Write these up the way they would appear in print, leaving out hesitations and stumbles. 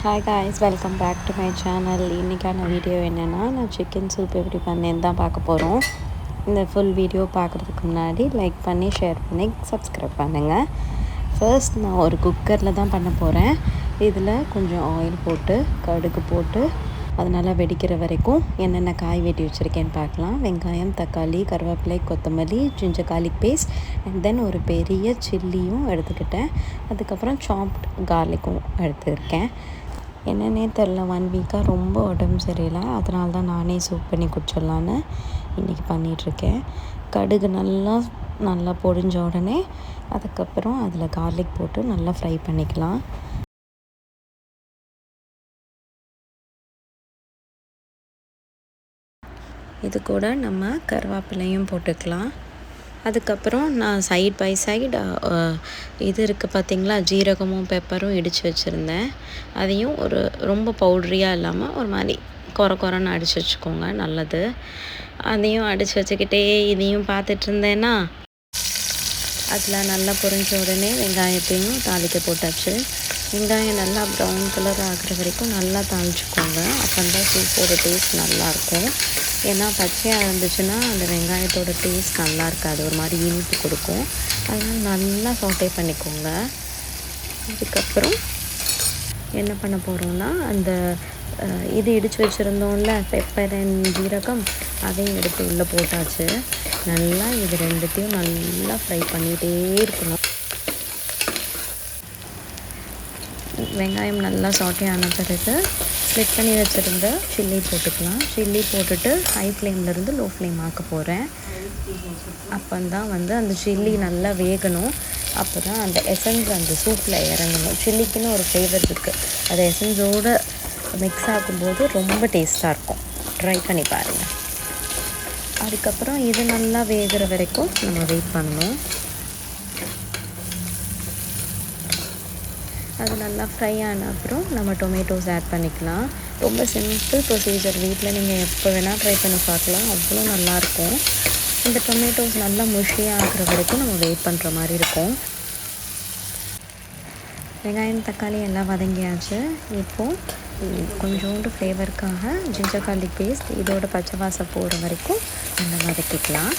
Hi guys, welcome back to my channel. இன்றைக்கான video என்னென்னா, நான் சிக்கன் சூப் எப்படி பண்ணேன்னு தான் பார்க்க போகிறோம். இந்த ஃபுல் வீடியோ பார்க்குறதுக்கு முன்னாடி லைக் பண்ணி, ஷேர் பண்ணி, சப்ஸ்கிரைப் பண்ணுங்கள். ஃபர்ஸ்ட் நான் ஒரு குக்கரில் தான் பண்ண போகிறேன். இதில் கொஞ்சம் ஆயில் போட்டு, கடுகு போட்டு, அது நல்லா வெடிக்கிற வரைக்கும் என்னென்ன காய் வெட்டி வச்சுருக்கேன்னு பார்க்கலாம். வெங்காயம், தக்காளி, கருவேப்பிலை, கொத்தமல்லி, ginger garlic paste, and then ஒரு பெரிய சில்லியும் எடுத்துக்கிட்டேன். அதுக்கப்புறம் சாப்ட் கார்லிக்கும் எடுத்துருக்கேன். என்னன்னே தெரில, 1 வீக்காக ரொம்ப உடம்பு சரியில்லை. அதனால தான் நானே சூப் பண்ணி குடிச்சிடலான்னு இன்றைக்கி பண்ணிகிட்ருக்கேன். கடுகு நல்லா பொரிஞ்ச உடனே அதுக்கப்புறம் அதில் கார்லிக் போட்டு நல்லா ஃப்ரை பண்ணிக்கலாம். இது கூட நம்ம கருவேப்பிலையும் போட்டுக்கலாம். அதுக்கப்புறம் நான் சைட் பை சைடு இது இருக்குது பார்த்திங்களா, ஜீரகமும் பெப்பரும் இடித்து வச்சுருந்தேன். அதையும் ரொம்ப பவுட்ரியாக இல்லாமல் ஒரு மாதிரி கொரன்னு அடித்து வச்சுக்கோங்க, நல்லது. அதையும் அடித்து வச்சுக்கிட்டே இதையும் பார்த்துட்டு இருந்தேன்னா, அதில் நல்லா பொரிஞ்ச உடனே வெங்காயத்தையும் தாளிக்க போட்டாச்சு. வெங்காயம் நல்லா ப்ரௌன் கலர் ஆகிற வரைக்கும் நல்லா தாளிச்சுக்கோங்க. அப்போ தான் சூப்போட டேஸ்ட் நல்லாயிருக்கும். ஏன்னா பச்சையாக இருந்துச்சுன்னா அந்த வெங்காயத்தோட டேஸ்ட் நல்லா இருக்காது, ஒரு மாதிரி இனிப்பு கொடுக்கும். அதனால் நல்லா சாட்டே பண்ணிக்கோங்க. அதுக்கப்புறம் என்ன பண்ண போகிறோன்னா, அந்த இது இடித்து வச்சுருந்தோம்ல, பெப்பர் அண்ட் ஜீரகம், அதையும் எடுத்து உள்ளே போட்டாச்சு. நல்லா இது ரெண்டுத்தையும் நல்லா ஃப்ரை பண்ணிகிட்டே இருக்கணும். வெங்காயம் நல்லா சாட்டே ஆன பிறகு ஸ்ப்ளிட் பண்ணி வச்சுருந்த சில்லி போட்டுக்கலாம். சில்லி போட்டுட்டு ஹை ஃப்ளேம்லேருந்து லோ ஃப்ளேம் ஆக்க போகிறேன். அப்போ தான் அந்த சில்லி நல்லா வேகணும். அப்போ தான் அந்த எசன்ஸ் அந்த சூப்பில் இறங்கணும். சில்லிக்குன்னு ஒரு ஃப்ளேவர் இருக்குது, அது எசன்ஸோடு மிக்ஸ் ஆகும்போது ரொம்ப டேஸ்ட்டாக இருக்கும். ட்ரை பண்ணி பாருங்கள். அதுக்கப்புறம் இது நல்லா வேகிற வரைக்கும் நம்ம வெயிட் பண்ணணும். அது நல்லா ஃப்ரை ஆன அப்புறம் நம்ம டொமேட்டோஸ் ஆட் பண்ணிக்கலாம். ரொம்ப சிம்பிள் ப்ரொசீஜர், வீட்டில் நீங்கள் எப்போ வேணால் ட்ரை பண்ணி பார்க்கலாம், அவ்வளோ நல்லாயிருக்கும். இந்த டொமேட்டோஸ் நல்லா முஷியாக ஆகிற வரைக்கும் நம்ம வெயிட் பண்ணுற மாதிரி இருக்கும். வெங்காயம், தக்காளி எல்லாம் வதங்கியாச்சு. இப்போது கொஞ்சோண்டு ஃப்ளேவருக்காக ஜிஞ்சர் கார்லிக் பேஸ்ட் இதோட பச்சை வாசம் போகிற வரைக்கும் நல்லா வதக்கிக்கலாம்.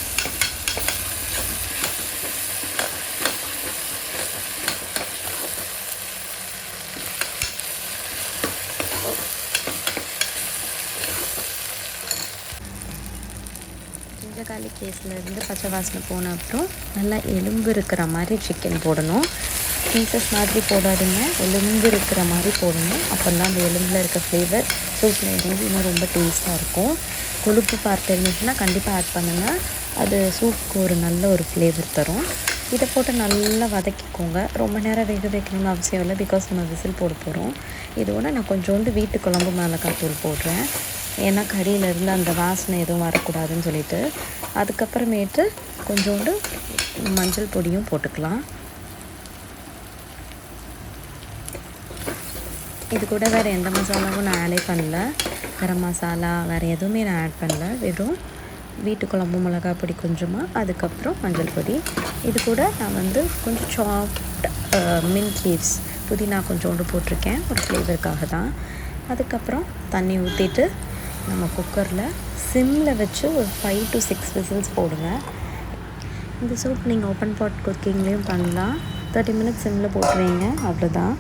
ஜிஞ்சர் கார்லிக் பேஸ்ட்லேருந்து பச்சை வாசனை போன அப்புறம் நல்லா எலும்பு இருக்கிற மாதிரி சிக்கன் போடணும். பீசஸ் மாதிரி போடாதீங்க, எலும்பு இருக்கிற மாதிரி போடணும். அப்போ தான் அந்த எலும்பில் இருக்க ஃப்ளேவர் சூப்பில் இறங்கி இன்னும் ரொம்ப டேஸ்ட்டாக இருக்கும். கொழுப்பு பார்த்து இருந்துச்சுன்னா கண்டிப்பாக ஆட் பண்ணுங்கள், அது சூப்புக்கு ஒரு நல்ல ஒரு ஃப்ளேவர் தரும். இதை போட்டு நல்லா வதக்கிக்கோங்க. ரொம்ப நேரம் வேக வைக்கணும்னு அவசியம் இல்லை, பிகாஸ் நம்ம விசில் போட போகிறோம். இதோட நான் கொஞ்சோண்டு வீட்டு குழம்பு மிளகாய் தூள் போடுறேன், ஏன்னா கறியிலேருந்து அந்த வாசனை எதுவும் வரக்கூடாதுன்னு சொல்லிட்டு. அதுக்கப்புறமேட்டு கொஞ்சோண்டு மஞ்சள் பொடியும் போட்டுக்கலாம். இது கூட வேறு எந்த மசாலாவும் நான் ஆடே பண்ணல, கரம் மசாலா வேறு எதுவுமே நான் ஆட் பண்ணல. வெறும் வீட்டு குழம்பு மிளகாய் பொடி கொஞ்சமாக, அதுக்கப்புறம் மஞ்சள் பொடி. இது கூட நான் கொஞ்சம் சாப்ட் மின்ட் லீவ்ஸ், புதினா கொஞ்சோண்டு போட்டிருக்கேன், ஒரு ஃப்ளேவருக்காக தான். அதுக்கப்புறம் தண்ணி ஊற்றிட்டு நம்ம குக்கரில் சிம்மில் வச்சு ஒரு 5 to 6 விசில்ஸ் போடுங்க. இந்த சூப் நீங்கள் ஓப்பன் பாட் குக்கிங்லேயும் பண்ணலாம். 30 மினிட்ஸ் சிம்மில் போட்டுருவீங்க, அவ்வளோதான்.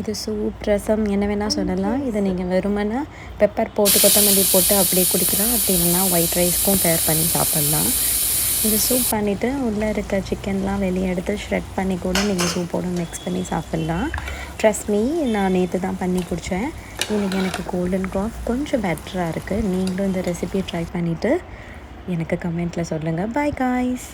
இது சூப், ரசம் என்ன வேணால் சொல்லலாம். இதை நீங்கள் வெறுமனே பெப்பர் போட்டு, கொத்தமல்லி போட்டு அப்படியே குடிக்கலாம். அப்படி இல்லைன்னா ஒயிட் ரைஸ்க்கும் பேர் பண்ணி சாப்பிட்லாம். இந்த சூப் பண்ணிவிட்டு உள்ளே இருக்க சிக்கன்லாம் வெளியே எடுத்து ஷ்ரெட் பண்ணி கூட நீங்கள் சூப்போடு மிக்ஸ் பண்ணி சாப்பிட்லாம். ட்ரஸ்ட் மீ, நான் நேற்று தான் பண்ணி குடித்தேன். இன்றைக்கி எனக்கு கோல்டன் காஃப் கொஞ்சம் பெட்டராக இருக்குது. நீங்களும் இந்த ரெசிபி ட்ரை பண்ணிவிட்டு எனக்கு கமெண்ட்டில் சொல்லுங்கள். By guys.